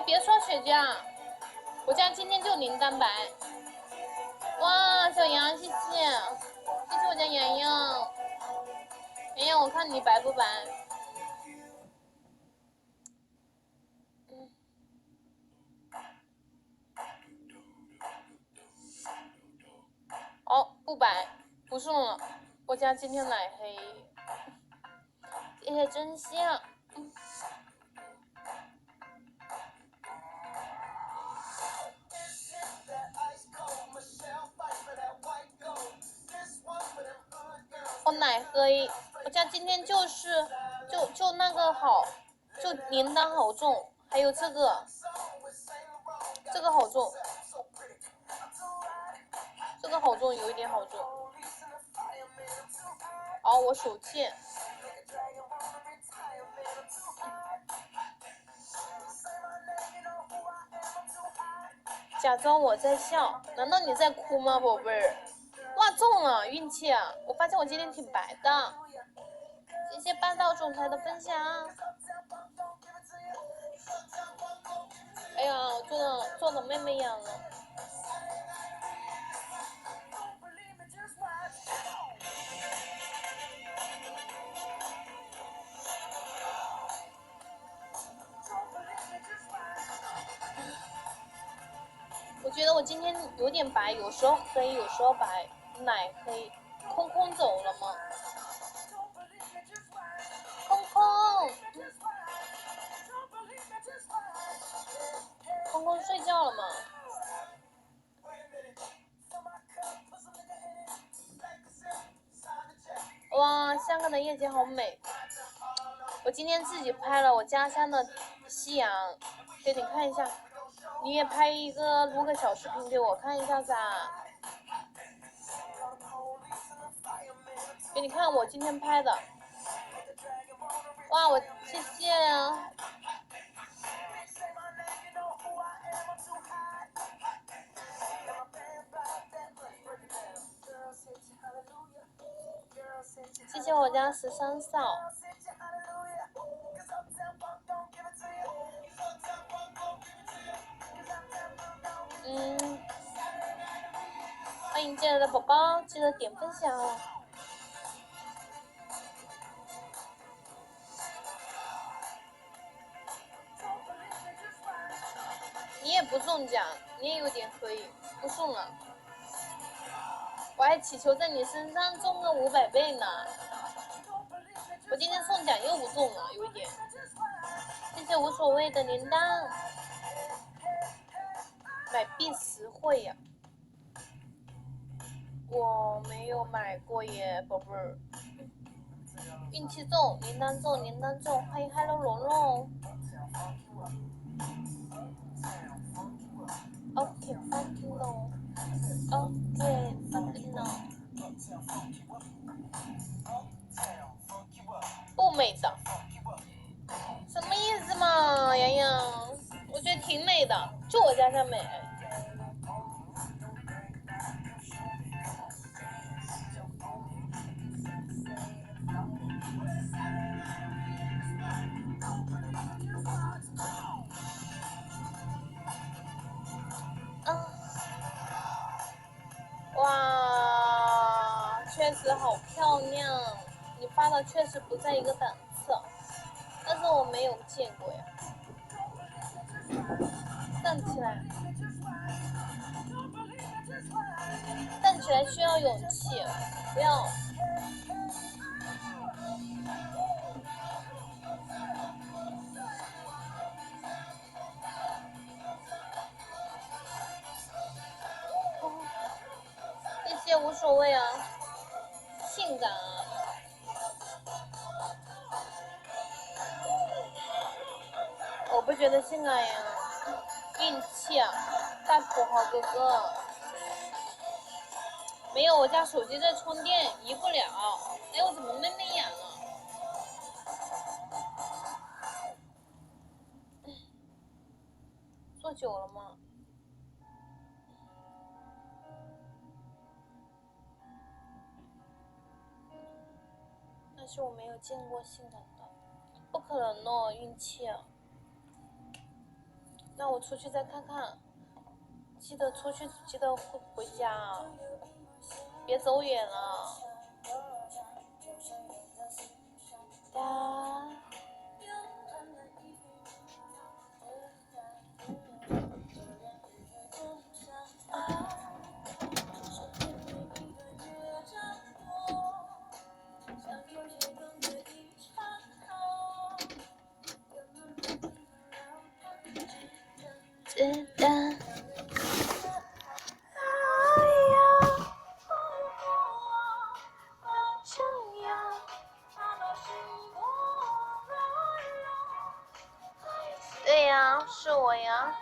别刷雪茄，我家今天就零蛋白。哇，小杨，谢谢，谢谢我家洋洋。洋洋，我看你白不白？哦，不白，不送了。我家今天奶黑，谢谢真香。我奶黑，我家今天就那个好，就铃铛好重，还有这个好重，这个好重，有一点好重。哦，我手贱。假装我在笑，难道你在哭吗，宝贝儿？哇，中了，运气啊！我发现我今天挺白的。谢谢霸道总裁的分享。哎呀，我做的妹妹痒了。我觉得我今天有点白，有时候黑，有时候白，奶黑，空空走了吗？空空，空空睡觉了吗？哇，香港的夜景好美！我今天自己拍了我家乡的夕阳，给你看一下。你也拍一个录个小视频给我看一下噻。给你看我今天拍的。哇，我谢谢啊。谢谢我家13嫂。欢迎进来的宝宝，记得点分享哦。你也不中奖，你也有点黑，不送了。我还祈求在你身上中个500倍呢。我今天送奖又不中了，有一点。谢谢无所谓的铃铛。买币实惠呀。我没有买过耶，宝贝儿。运气中，铃铛中，铃铛中，欢迎 Hello 龙龙。OK， funky 咯。OK， funky 咯。不美的，什么意思嘛，洋洋？我觉得挺美的，就我家乡美。哇，确实好漂亮，你发的确实不在一个档次，但是我没有见过呀。站起来，站起来需要勇气，不要。这些无所谓啊，性感啊。我不觉得性感呀，运气啊，大土豪哥哥。没有，我家手机在充电，移不了。哎，我怎么妹妹痒了？坐久了吗？但是我没有见过性感的，不可能哦，运气啊。那我出去再看看，记得出去，记得回家啊，别走远了。知道。对呀，是我呀。